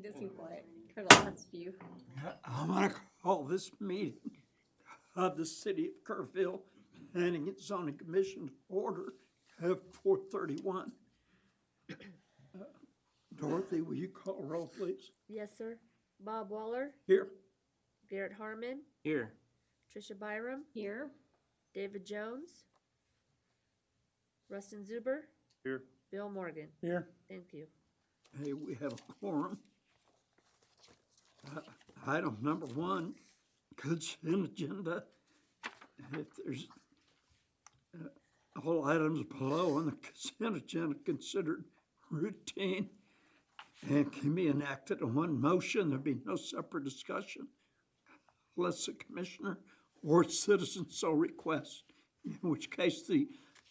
He does seem quiet for the last few. I'm going to call this meeting of the City of Kerrville Planning and Zoning Commission to order at 4:31. Dorothy, will you call roll, please? Yes, sir. Bob Waller, Here. Garrett Harmon, Here. Tricia Byram, Here. David Jones, Rustin Zuber, Here. Bill Morgan. Here. Thank you. Hey, we have a quorum. Item number 1, consent agenda. If there's all items below on the consent agenda considered routine and can be enacted in one motion, there'll be no separate discussion unless the commissioner or citizen so requests, in which case the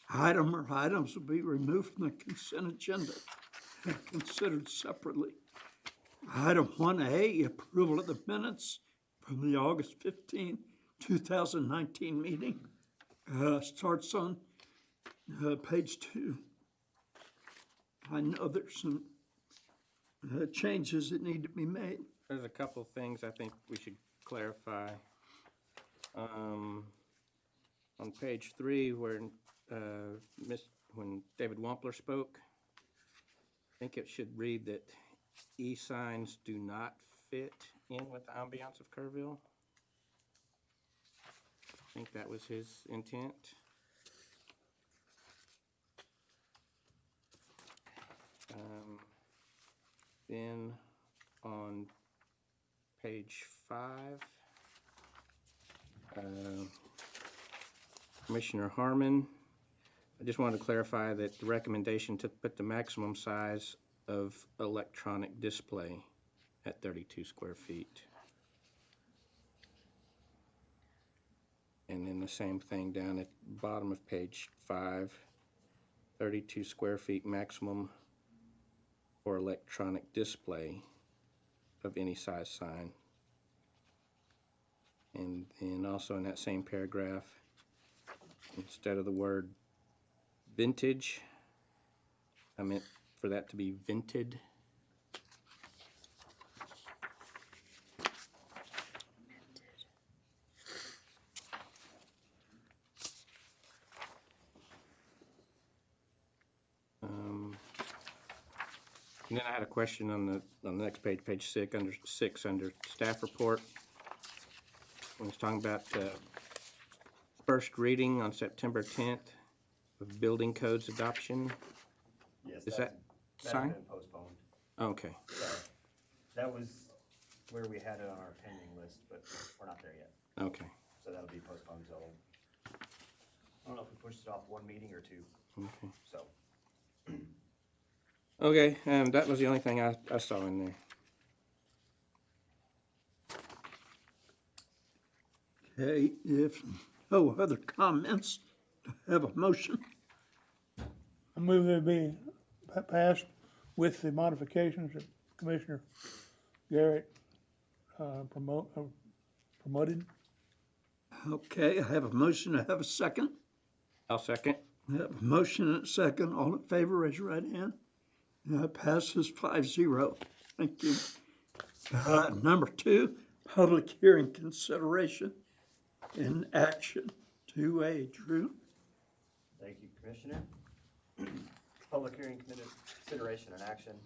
item or items will be removed from the consent agenda and considered separately. Item 1A, approval of the minutes from the August 15, 2019 meeting. Starts on page 2. I know there's some changes that need to be made. There's a couple of things I think we should clarify. On page 3, where when David Wampler spoke, I think it should read that e-signs do not fit in with the ambiance of Kerrville. I think that was his intent. Then on page 5, Commissioner Harmon, I just wanted to clarify that the recommendation to put the maximum size of electronic display at 32 square feet. And then the same thing down at the bottom of page 5, 32 square feet maximum for electronic display of any size sign. And then also in that same paragraph, instead of the word vintage, I meant for that to be vented. And then I had a question on the next page, page 6, under staff report. When it's talking about first reading on September 10th of building codes adoption. Yes, Is that has signed? been postponed. Okay. So that was where we had it on our pending list, but we're not there yet. Okay. So that'll be postponed till, I don't know if we pushed it off 1 meeting or 2, Okay. so. Okay, that was the only thing I saw in there. Okay, if no other comments, have a motion. I move that it be passed with the modifications that Commissioner Garrett promoted. Okay, I have a motion, I have a second. I'll second. I have a motion and a second. All in favor, raise your right hand. Passes 5-0. Thank you. Number 2, public hearing consideration in action. 2A, Drew. Thank you, Commissioner. Public hearing consideration and action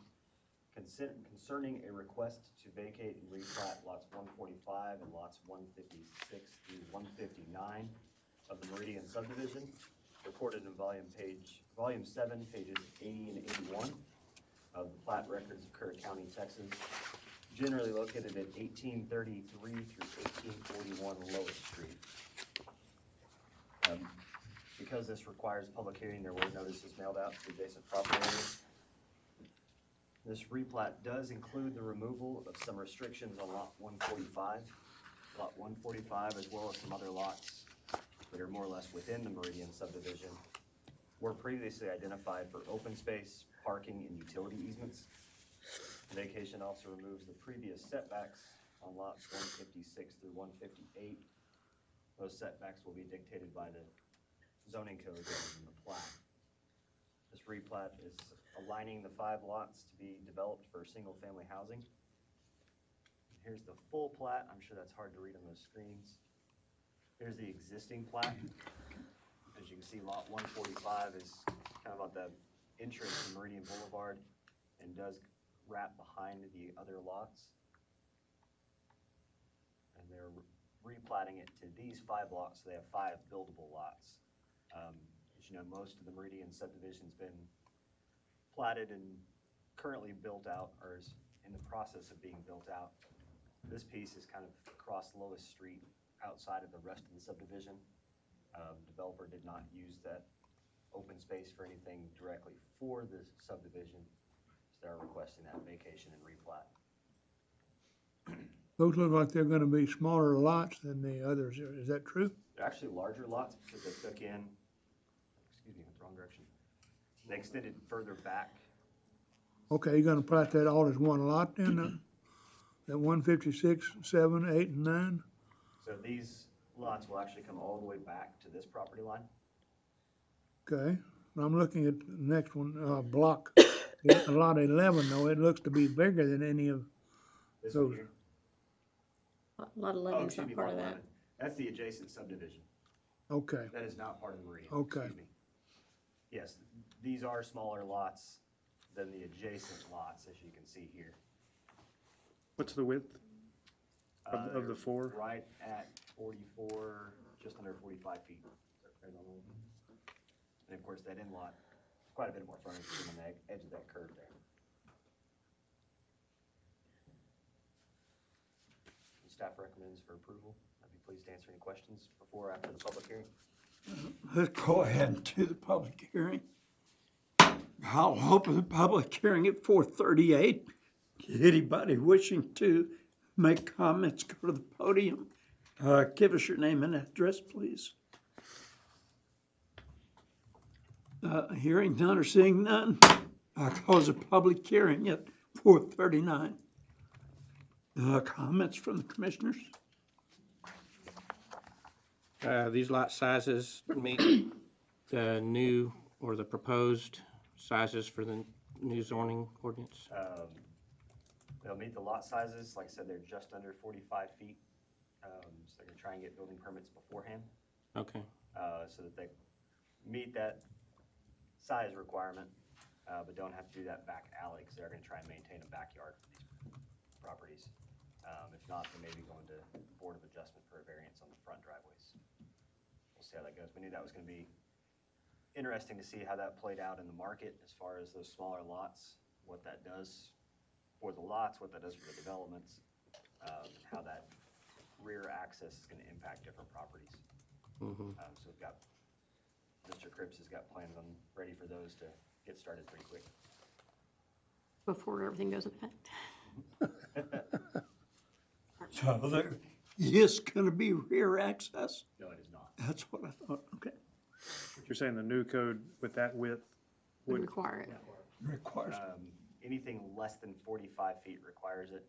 concerning a request to vacate and replat lots 145 and lots 156 through 159 of the Meridian Subdivision, recorded in volume 7, pages 80 and 81 of the plat records of Kerr County, Texas, generally located at 1833 through 1841 Lois Street. Because this requires public hearing, there were notices mailed out to adjacent property owners. This replat does include the removal of some restrictions on lot 145. Lot 145, as well as some other lots that are more or less within the Meridian subdivision, were previously identified for open space, parking, and utility easements. The vacation also removes the previous setbacks on lots 156 through 158. Those setbacks will be dictated by the zoning code rather than the plat. This replat is aligning the 5 lots to be developed for single-family housing Here's the full plat. I'm sure that's hard to read on those screens. Here's the existing plat. As you can see, lot 145 is kind of at the entrance to Meridian Boulevard and does wrap behind the other lots. And they're replatting it to these 5 lots, so they have 5 buildable lots. As you know, most of the Meridian subdivision's been platted and currently built out, or is in the process of being built out. This piece is kind of across Lois Street, outside of the rest of the subdivision. Developer did not use that open space for anything directly for the subdivision, so they're requesting that vacation and replat. Those look like they're gonna be smaller lots than the others, is that true? They're actually larger lots because they took in, excuse me, wrong direction. They extended further back. Okay, you're gonna plat that all as one lot then, that 156, 7, 8, and 9? So these lots will actually come all the way back to this property line. Okay, I'm looking at the next one, block, lot 11, though, it looks to be bigger than any of, This Those- one here. Lot Oh, 11 is excuse not me, part lot of that. 11. That's the adjacent subdivision. okay, That is not part of the Meridian. Okay. Excuse me. Yes, these are smaller lots than the adjacent lots, as you can see here. What's the width of the They're 4? Right at 44, just under 45 feet. Right on the- And of course, that in-lot, quite a bit more frontage than the edge of that curve there. Staff recommends for approval. I'd be pleased to answer any questions before or after the public hearing. Let's go ahead and do the public hearing. I'll open the public hearing at 4:38. Anybody wishing to make comments, go to the podium. Give us your name and address, please. Hearing none or seeing none, I close the public hearing at 4:39. Comments from the commissioners? These lot sizes meet the new or the proposed sizes for the new zoning ordinance? They'll meet the lot sizes. Like I said, they're just under 45 feet. So they're gonna try and get building permits beforehand, Okay, so that they meet that size requirement, but don't have to do that back alley, because they're gonna try and maintain a backyard for these properties. If not, they may be going to Board of Adjustment for a variance on the front driveways. We'll see how that goes. We knew that was gonna be interesting to see how that played out in the market as far as those smaller lots, what that does for the lots, what that does for the developments, how that rear access is gonna impact different properties. So we've got, Mr. Cripps has got plans on, ready for those to get started pretty quick. Before everything goes in effect. So there is gonna be rear access? No, it is not. That's what I thought, okay. You're saying the new code with that width Would would, require it. Requires, Anything less than 45 feet requires it.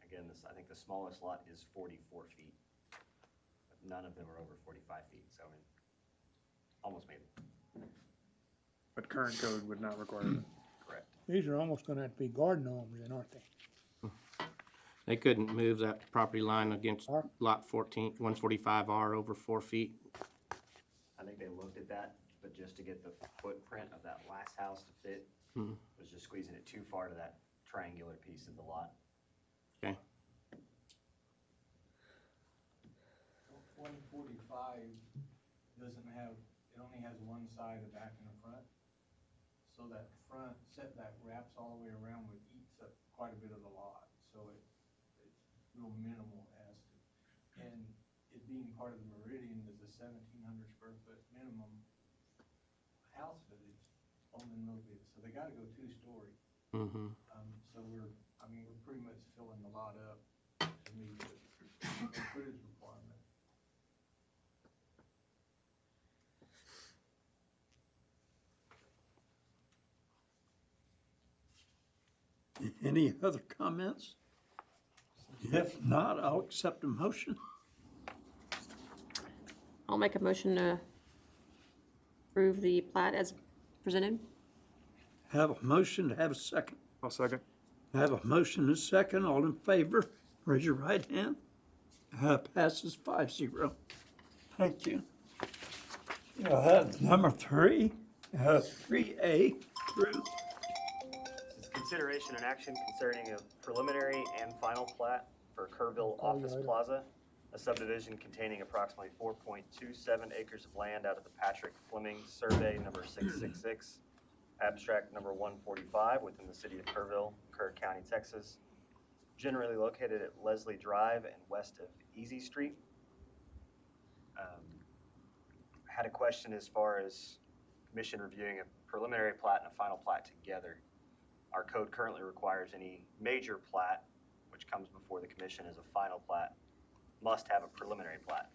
Again, this, I think the smallest lot is 44 feet. But none of them are over 45 feet, so I mean, almost made it. but current code would not require it. Correct. these are almost gonna have to be garden homes then, aren't they? they couldn't move that property line against lot 145R over 4 feet. I think they looked at that, but just to get the footprint of that last house to fit, was just squeezing it too far to that triangular piece of the lot. Okay, 145 doesn't have, it only has one side, the back and the front. So that front setback wraps all the way around, but eats up quite a bit of the lot. So it's real minimal as to, and it being part of the Meridian is a 1,700 square foot minimum house footage on the middle bit. So they gotta go 2-story. So we're pretty much filling the lot up to meet the footage requirement. any other comments? If not, I'll accept a motion. I'll make a motion to approve the plat as presented. Have a motion to have a second. I'll second. Have a motion and a second, all in favor, Raise your right hand. Passes 5-0. Thank you. Number 3, 3A, Drew. This is consideration and action concerning a preliminary and final plat for Kerrville Office Plaza, a subdivision containing approximately 4.27 acres of land out of the Patrick Fleming Survey number 666, abstract number 145 within the city of Kerrville, Kerr County, Texas, generally located at Leslie Drive and west of Easy Street. Had a question as far as commission reviewing a preliminary plat and a final plat together. Our code currently requires any major plat, which comes before the commission as a final plat, must have a preliminary plat.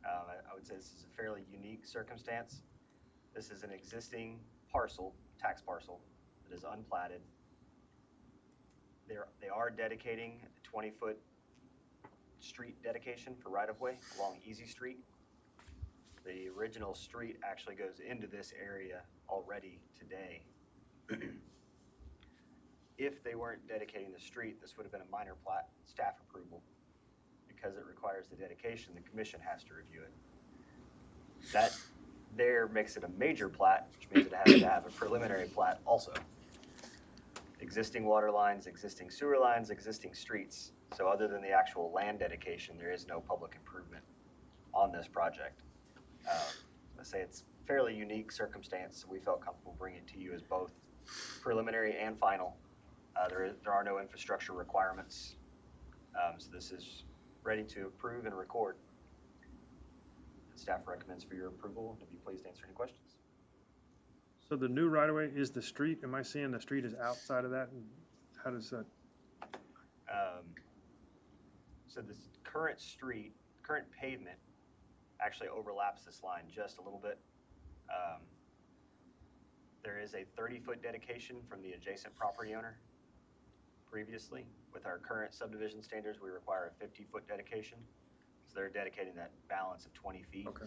I would say this is a fairly unique circumstance. This is an existing parcel, tax parcel, that is unplatted. They are dedicating a 20-foot street dedication for right-of-way along Easy Street. The original street actually goes into this area already today. If they weren't dedicating the street, this would have been a minor plat staff approval. Because it requires the dedication, the commission has to review it. That there makes it a major plat, which means it has to have a preliminary plat also. Existing water lines, existing sewer lines, existing streets. So other than the actual land dedication, there is no public improvement on this project. I say it's fairly unique circumstance, so we felt comfortable bringing it to you as both preliminary and final. There are no infrastructure requirements, so this is ready to approve and record. Staff recommends for your approval. I'd be pleased to answer any questions. So the new right-of-way is the street? Am I seeing the street is outside of that? And how does that? So this current street, current pavement actually overlaps this line just a little bit. There is a 30-foot dedication from the adjacent property owner previously. With our current subdivision standards, we require a 50-foot dedication. So they're dedicating that balance of 20 feet. Okay.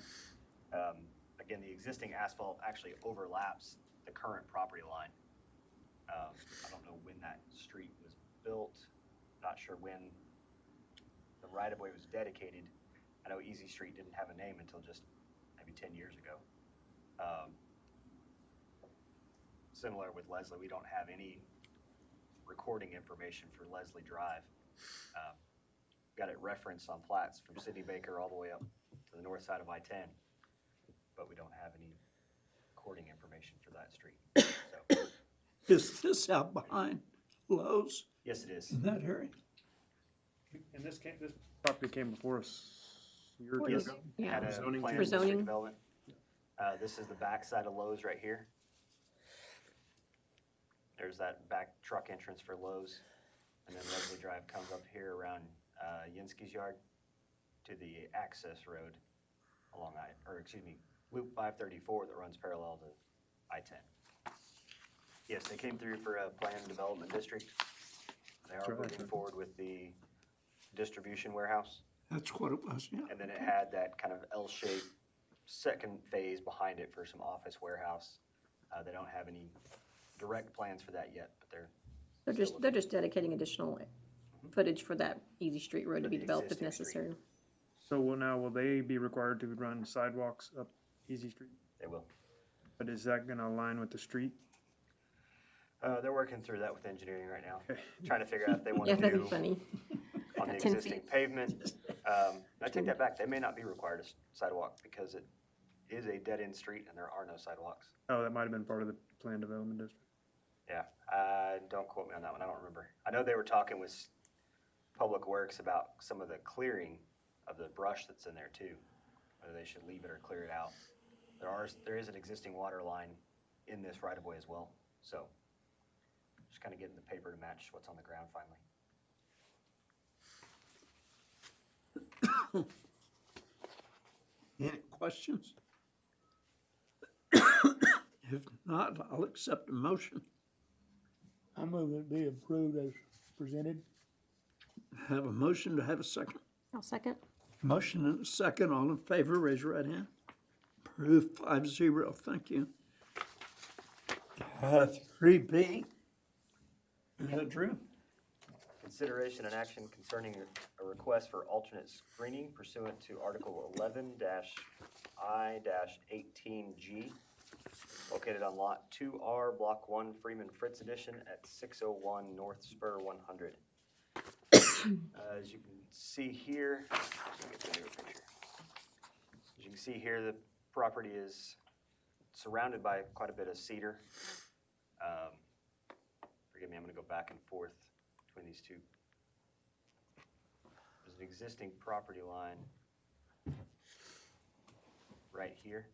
Again, the existing asphalt actually overlaps the current property line. I don't know when that street was built. Not sure when the right-of-way was dedicated. I know Easy Street didn't have a name until just maybe 10 years ago. Similar with Leslie, we don't have any recording information for Leslie Drive. Got it referenced on plats from Sidney Baker all the way up to the north side of I-10, but we don't have any recording information for that street. So, Is this out behind Lowe's yes, it is. in that area? And this property came before us a year or two Yes. ago? Yeah. Had a Zoning plan For for district zoning. development. This is the back side of Lowe's right here. There's that back truck entrance for Lowe's. And then Leslie Drive comes up here around Yinsky's yard to the access road along Loop 534 that runs parallel to I-10. Yes, they came through for a planned development district. They are moving forward with the distribution warehouse. That's what it was, yeah. And then it had that kind of L-shaped second phase behind it for some office warehouse. They don't have any direct plans for that yet, but They're just dedicating additional footage for that Easy Street Road to For be the developed if existing street. necessary. So will they be required to run sidewalks up Easy Street? they will. But is that gonna align with the street? They're working through that with engineering right now, Okay. trying to figure out if they want Yeah, to that'd do be funny. on the 10 existing feet. pavement. I take that back. They may not be required a sidewalk because it is a dead-end street and there are no sidewalks. Oh, that might have been part of the planned development district. Yeah, don't quote me on that one. I don't remember. I know they were talking with Public Works about some of the clearing of the brush that's in there too, whether they should leave it or clear it out. There is an existing water line in this right of way as well, so just kind of getting the paper to match what's on the ground finally. Any questions? If not, I'll accept a motion. I move it be approved as presented. Have a motion to have a second. I'll second. Motion and a second. All in favor, raise your right hand. Approved 5-0. Thank you. 3B. Drew? Consideration and action concerning a request for alternate screening pursuant to Article 11-I-18G, located on Lot 2R, Block 1, Freeman Fritz Edition at 601 North Spur 100. As you can see here, let me get the newer picture. As you can see here, the property is surrounded by quite a bit of cedar. Forgive me, I'm going to go back and forth between these two. There's an existing property line right here.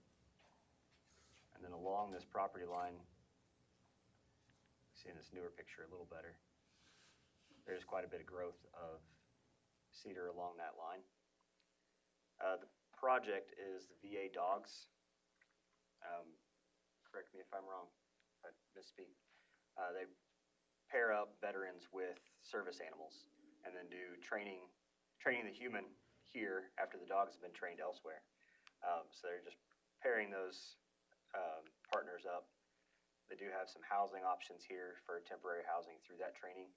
And then along this property line, see in this newer picture a little better, there's quite a bit of growth of cedar along that line. The project is the VA dogs. Correct me if I'm wrong, if I misspeak. They pair up veterans with service animals and then do training the human here after the dogs have been trained elsewhere. So they're just pairing those partners up. They do have some housing options here for temporary housing through that training.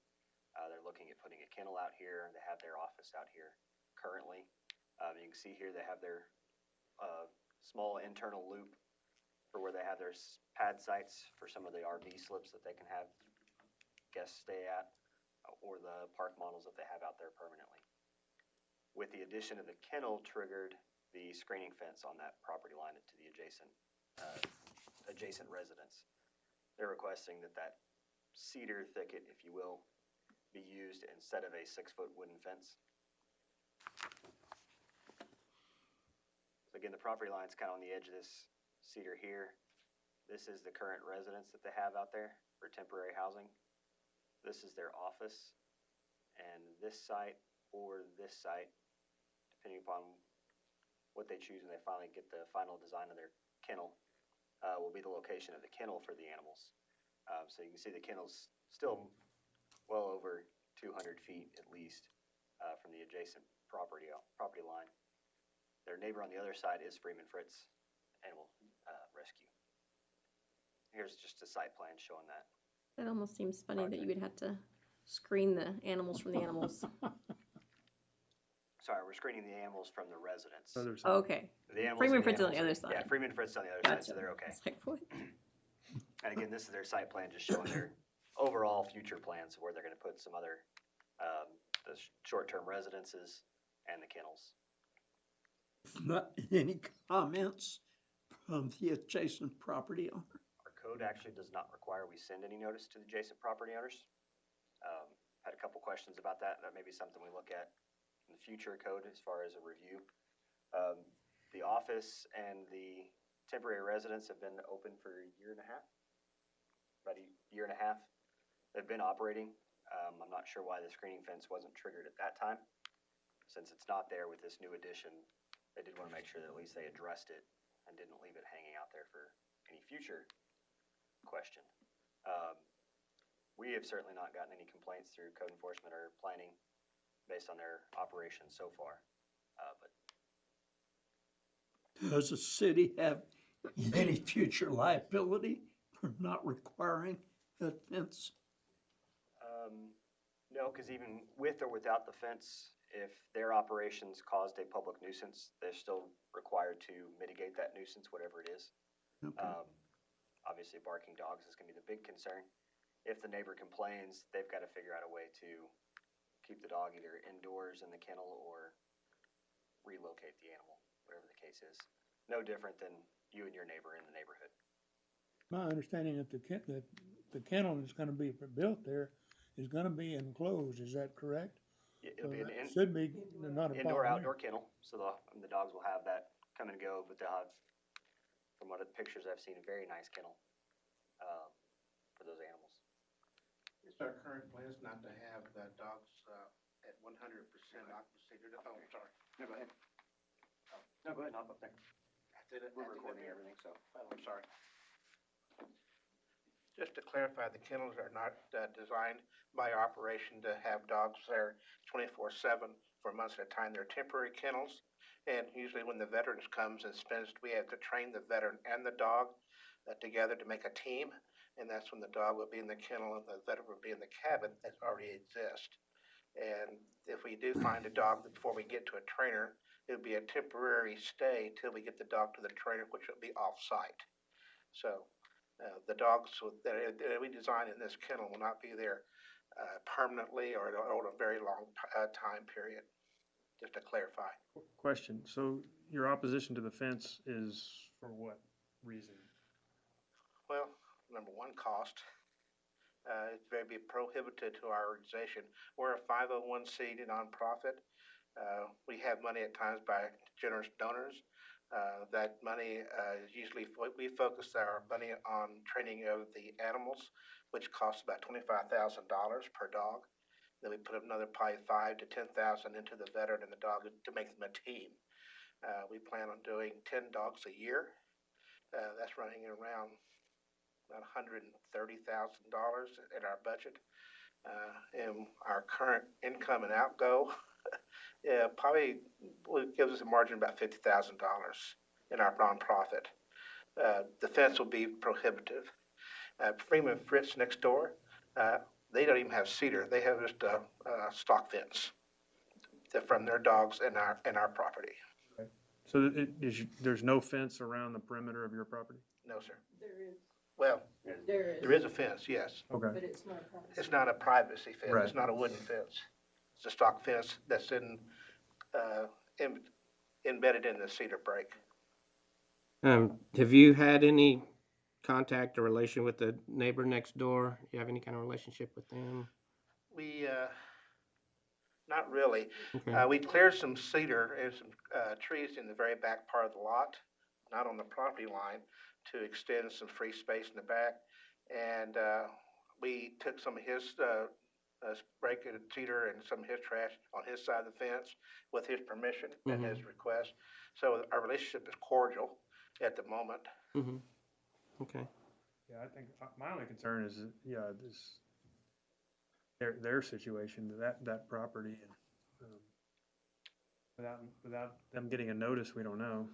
They're looking at putting a kennel out here. They have their office out here currently. You can see here they have their small internal loop for where they have their pad sites for some of the RV slips that they can have guests stay at, or the park models that they have out there permanently. With the addition of the kennel triggered the screening fence on that property line to the adjacent residence. They're requesting that cedar thicket, if you will, be used instead of a 6-foot wooden fence. So again, the property line's kind of on the edge of this cedar here. This is the current residence that they have out there for temporary housing. This is their office, and this site or this site, depending upon what they choose when they finally get the final design of their kennel, will be the location of the kennel for the animals. So you can see the kennel's still well over 200 feet at least from the adjacent property line. Their neighbor on the other side is Freeman Fritz Animal Rescue. Here's just a site plan showing that. That almost seems funny that you would have to screen the animals from the animals. Sorry, we're screening the animals from the residents. Other side. Oh, okay. The animals Freeman and Fritz on the animals other are- Yeah, side. Freeman Fritz on the other side, Gotcha. so they're okay. It's like, what? And again, this is their site plan, just showing their overall future plans of where they're gonna put some other, the short-term residences and the kennels. Not any comments from the adjacent property owner? Our code actually does not require we send any notice to the adjacent property owners. Had a couple questions about that. That may be something we look at in the future code as far as a review. The office and the temporary residence have been open for a year and a half. About a year and a half. They've been operating. I'm not sure why the screening fence wasn't triggered at that time. Since it's not there with this new addition, they did want to make sure that at least they addressed it and didn't leave it hanging out there for any future question. We have certainly not gotten any complaints through code enforcement or planning based on their operations so far. But Does the city have any future liability for not requiring that fence? no, because even with or without the fence, if their operations caused a public nuisance, they're still required to mitigate that nuisance, whatever it is. Okay. Obviously, barking dogs is going to be the big concern. If the neighbor complains, they've got to figure out a way to keep the dog either indoors in the kennel or relocate the animal, whatever the case is. No different than you and your neighbor in the neighborhood. My understanding that the kennel that's gonna be built there is gonna be enclosed, is that correct? It'll be So an that should be not a indoor, problem. outdoor kennel, so the dogs will have that come and go, but they'll have, from what the pictures I've seen, a very nice kennel for those animals. It's our current plans not to have the dogs at 100% occupancy. Oh, sorry. No, go ahead. No, go ahead, knock up there. We're recording everything, so. Oh, I'm sorry. Just to clarify, the kennels are not designed by operation to have dogs there 24/7 for months at a time. They're temporary kennels, and usually when the veterans comes and spends, we have to train the veteran and the dog together to make a team, and that's when the dog will be in the kennel and the veteran will be in the cabin that already exists. And if we do find a dog before we get to a trainer, it'll be a temporary stay till we get the dog to the trainer, which will be off-site. So the dogs that we design in this kennel will not be there permanently or over a very long time period, just to clarify. Question, so your opposition to the fence is for what reason? Well, number one, cost. It's very prohibited to our organization. We're a 501c nonprofit. We have money at times by generous donors. That money is usually, we focus our money on training of the animals, which costs about $25,000 per dog. Then we put another probably $5,000 to $10,000 into the veteran and the dog to make them a team. We plan on doing 10 dogs a year. That's running around about $130,000 in our budget. And our current income and outgo, probably gives us a margin of about $50,000 in our nonprofit. The fence will be prohibitive. Freeman Fritz next door, they don't even have cedar. They have just a stock fence from their dogs and our property. Okay. So there's no fence around the perimeter of your property? No, sir. There is, Well, there is, there is a fence, yes. Okay. but it's not private. It's not a privacy fence. Right. It's not a wooden fence. It's a stock fence that's embedded in the cedar break. Have you had any contact or relation with the neighbor next door? You have any kind of relationship with them? We, not really. Okay. We cleared some cedar and some trees in the very back part of the lot, not on the property line, to extend some free space in the back. And we took some of his break-in cedar and some of his trash on his side of the fence with his permission and his request. So our relationship is cordial at the moment. Mm-hmm. Okay. Yeah, I think my only concern is, this, their situation, that property, and without them getting a notice, we don't know.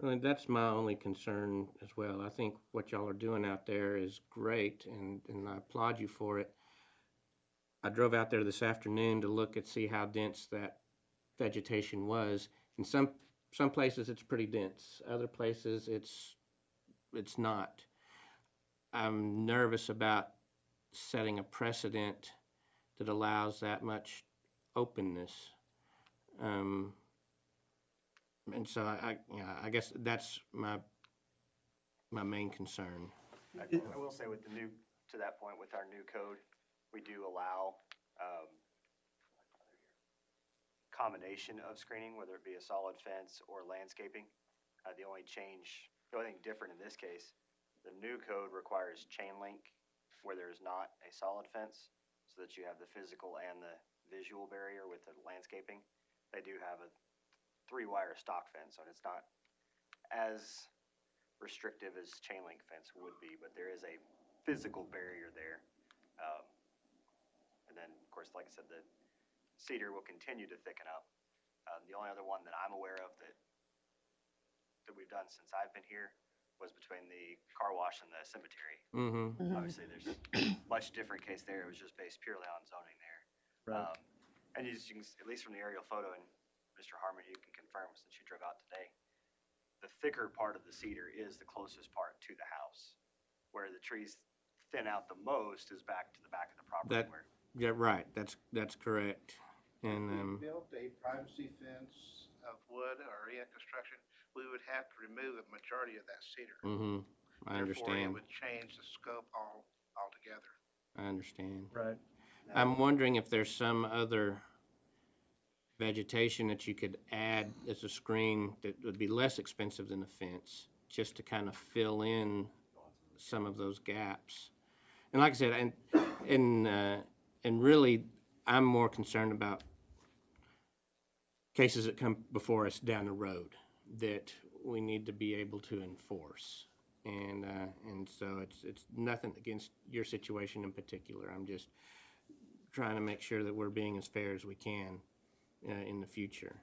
Well, that's my only concern as well. I think what y'all are doing out there is great, and I applaud you for it. I drove out there this afternoon to look and see how dense that vegetation was. In some places it's pretty dense. Other places it's not. I'm nervous about setting a precedent that allows that much openness. And so I guess that's my main concern. I will say with to that point, with our new code, we do allow combination of screening, whether it be a solid fence or landscaping. The only thing different in this case, the new code requires chain link where there is not a solid fence, so that you have the physical and the visual barrier with the landscaping. They do have a 3-wire stock fence, so it's not as restrictive as chain link fence would be, but there is a physical barrier there. And then, of course, like I said, the cedar will continue to thicken up. The only other one that I'm aware of that we've done since I've been here was between the car wash and the cemetery. Mm-hmm. Obviously, there's much different case there. It was just based purely on zoning there. Right. And you can, at least from the aerial photo, and Mr. Harmon, you can confirm since you drove out today, the thicker part of the cedar is the closest part to the house. Where the trees thin out the most is back to the back of the property. Yeah, right. That's correct. And If we built a privacy fence of wood or any construction, we would have to remove a majority of that cedar. I Therefore, it understand. would change the scope altogether. I understand. Right. I'm wondering if there's some other vegetation that you could add as a screen that would be less expensive than a fence, just to kind of fill in some of those gaps. And like I said, and really, I'm more concerned about cases that come before us down the road that we need to be able to enforce. And so it's nothing against your situation in particular. I'm just trying to make sure that we're being as fair as we can in the future.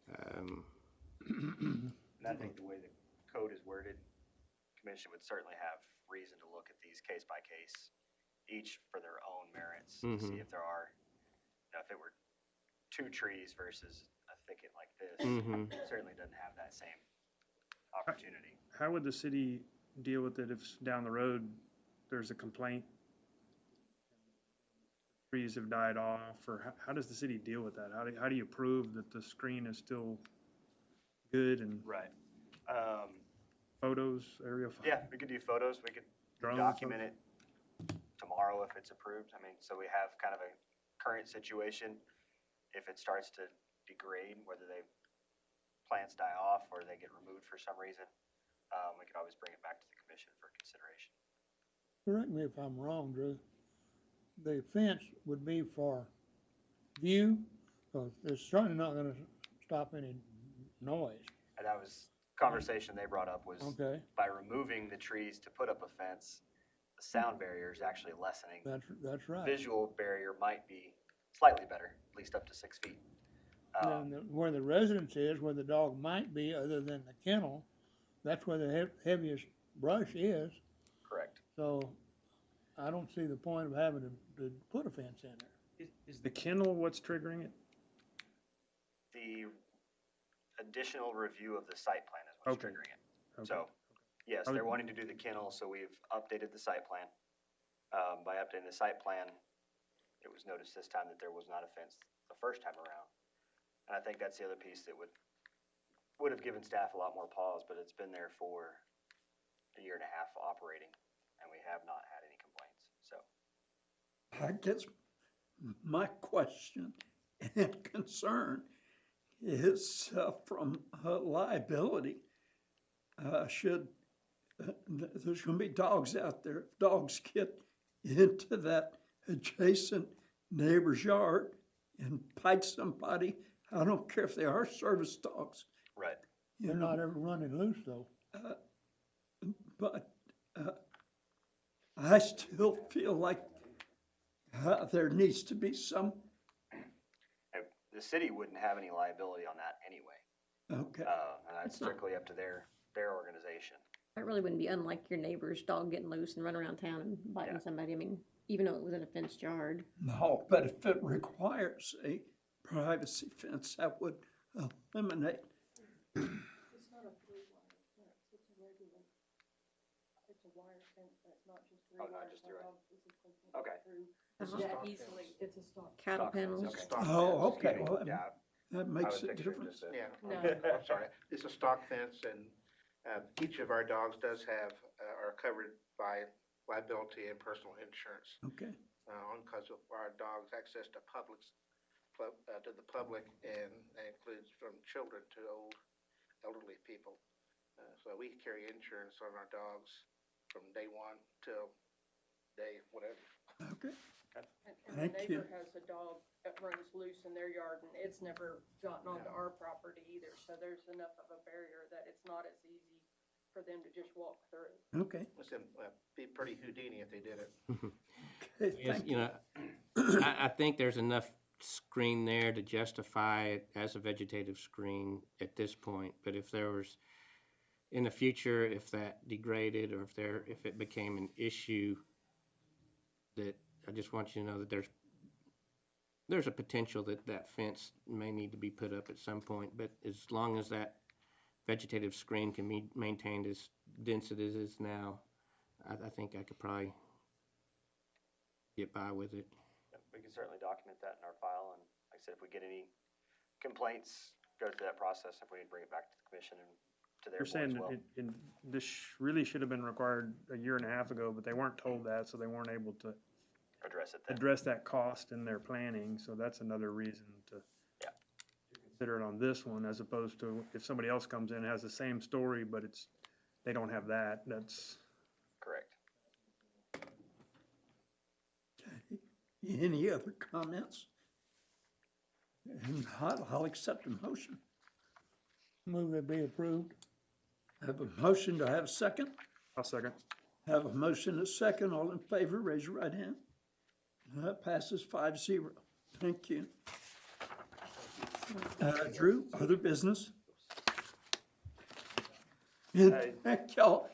And I think the way the code is worded, commission would certainly have reason to look at these case by case each for their own merits to see if there are, if it were 2 trees versus a thicket like this, certainly doesn't have that same opportunity. How would the city deal with it if down the road there's a complaint? Trees have died off, or how does the city deal with that? How do you prove that the screen is still good and Right. photos, aerial? Yeah, we could do photos, we could Drone document it tomorrow if it's approved. I mean, so we have kind of a current situation. If it starts to degrade, whether plants die off or they get removed for some reason, we could always bring it back to the commission for consideration. Correct me if I'm wrong, Drew. The fence would be for view, because there's certainly not gonna stop any noise. And that was conversation they brought up was Okay, by removing the trees to put up a fence, the sound barrier is actually lessening. that's right. Visual barrier might be slightly better, at least up to 6 feet. Then where the residence is, where the dog might be, other than the kennel, that's where the heaviest brush is. Correct. So I don't see the point of having to put a fence in there. Is the kennel what's triggering it? The additional review of the site plan is what's Okay. triggering it. Okay. So, yes, I would- they're wanting to do the kennel, so we've updated the site plan. By updating the site plan, it was noticed this time that there was not a fence the first time around. And I think that's the other piece that would have given staff a lot more pause, but it's been there for a year and a half operating, and we have not had any complaints, so. I guess my question and concern is from liability. There's gonna be dogs out there. If dogs get into that adjacent neighbor's yard and bite somebody, I don't care if they are service dogs. Right. They're not ever running loose though. But I still feel like there needs to be some, And the city wouldn't have any liability on that anyway. okay. And that's strictly up to their organization. That really wouldn't be unlike your neighbor's dog getting loose and running around town and biting Yeah. somebody. I mean, even though it was in a fenced yard. No, but if it requires a privacy fence, that would eliminate. It's not a three-wire fence, it's a regular, it's a wire fence, that's not just three Oh, not wires. just My three dog physically can't Okay. get through. It's a That stock easily, fence. it's a stock. Cattle Stock fence, panels. okay. Stock Oh, fence, okay, excuse me. well, Yeah, that I makes was a picturing difference. just a. Yeah, No. I'm sorry. It's a stock fence, and each of our dogs does have, are covered by liability and personal insurance. Okay, Because of our dogs' access to to the public, and that includes from children to elderly people. So we carry insurance on our dogs from day one till day whatever. okay. And the Thank you. neighbor has a dog that runs loose in their yard, and it's never gotten onto our property either, so there's enough of a barrier that it's not as easy for them to just walk through. Okay, Listen, be pretty Houdini if they did it. okay, Yes, thank you you. know, I think there's enough screen there to justify it as a vegetative screen at this point. But if there was, in the future, if that degraded or if it became an issue, that I just want you to know that there's a potential that fence may need to be put up at some point. But as long as that vegetative screen can be maintained as dense as it is now, I think I could probably get by with it. Yep, we can certainly document that in our file, and like I said, if we get any complaints, go through that process, if we need to bring it back to the commission and to their You're board as saying well. this really should have been required a year and a half ago, but they weren't told that, so they weren't able to Address it then. address that cost in their planning, so that's another reason to Yeah. consider it on this one, as opposed to if somebody else comes in and has the same story, but they don't have that, that's. Correct. Any other comments? And I'll accept a motion. Move that be approved. Have a motion, to have a second? I'll second. Have a motion, and a second, all in favor, raise your right hand. That passes 5-0. Thank you. Drew, other business? And thank y'all,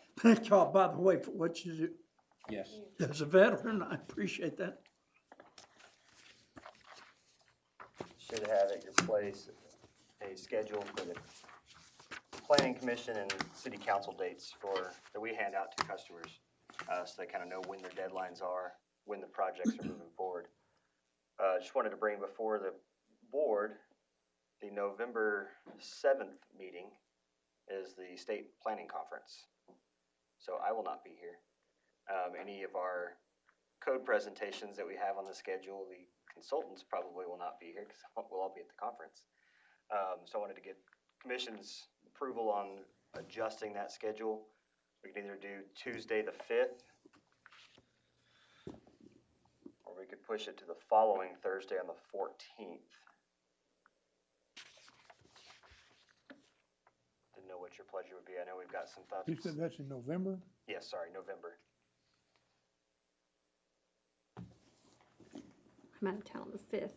by the way, for what you do. Yes. As a veteran, I appreciate that. Should have at your place a schedule for the planning commission and city council dates that we hand out to customers, so they kind of know when their deadlines are, when the projects are moving forward. Just wanted to bring before the board, the November 7th meeting is the state planning conference. So I will not be here. Any of our code presentations that we have on the schedule, the consultants probably will not be here because we'll all be at the conference. So I wanted to get commission's approval on adjusting that schedule. We can either do Tuesday the 5th, or we could push it to the following Thursday on the 14th. Didn't know what your pleasure would be. I know we've got some thoughts. You said that's in November? Yes, sorry, November. I'm out of town on the 5th.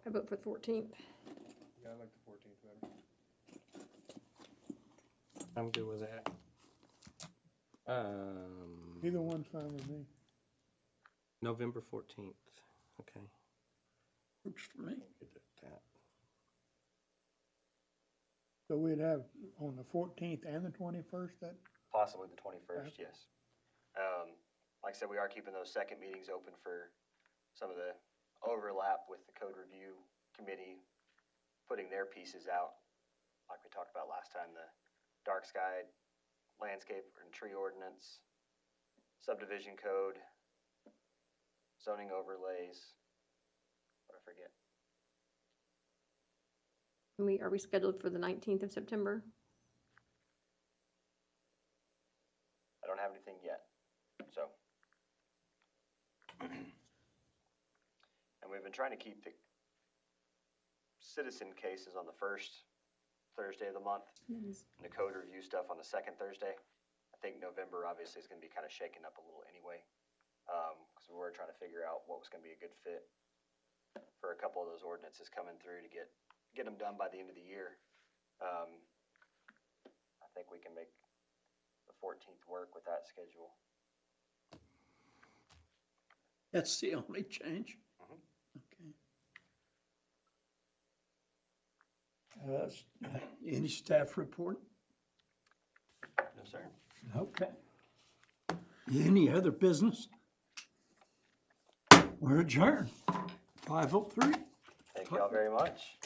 I vote for the 14th. Yeah, I like the 14th better. I'm good with that. Either one's fine with me. November 14th, okay. Works for me. Good at that. So we'd have on the 14th and the 21st, that, Possibly the 21st, Okay. yes. Like I said, we are keeping those second meetings open for some of the overlap with the code review committee, putting their pieces out, like we talked about last time, the dark sky landscape and tree ordinance, subdivision code, zoning overlays, what I forget. Are we scheduled for the 19th of September? I don't have anything yet, so. And we've been trying to keep the citizen cases on the first Thursday of the month, and the code review stuff on the second Thursday. I think November obviously is gonna be kind of shaken up a little anyway, because we were trying to figure out what was gonna be a good fit for a couple of those ordinances coming through to get them done by the end of the year. I think we can make the 14th work with that schedule. That's the only change? Okay. Any staff report? No, sir. Okay. Any other business? We're adjourned. 5:03. Thank you all very much.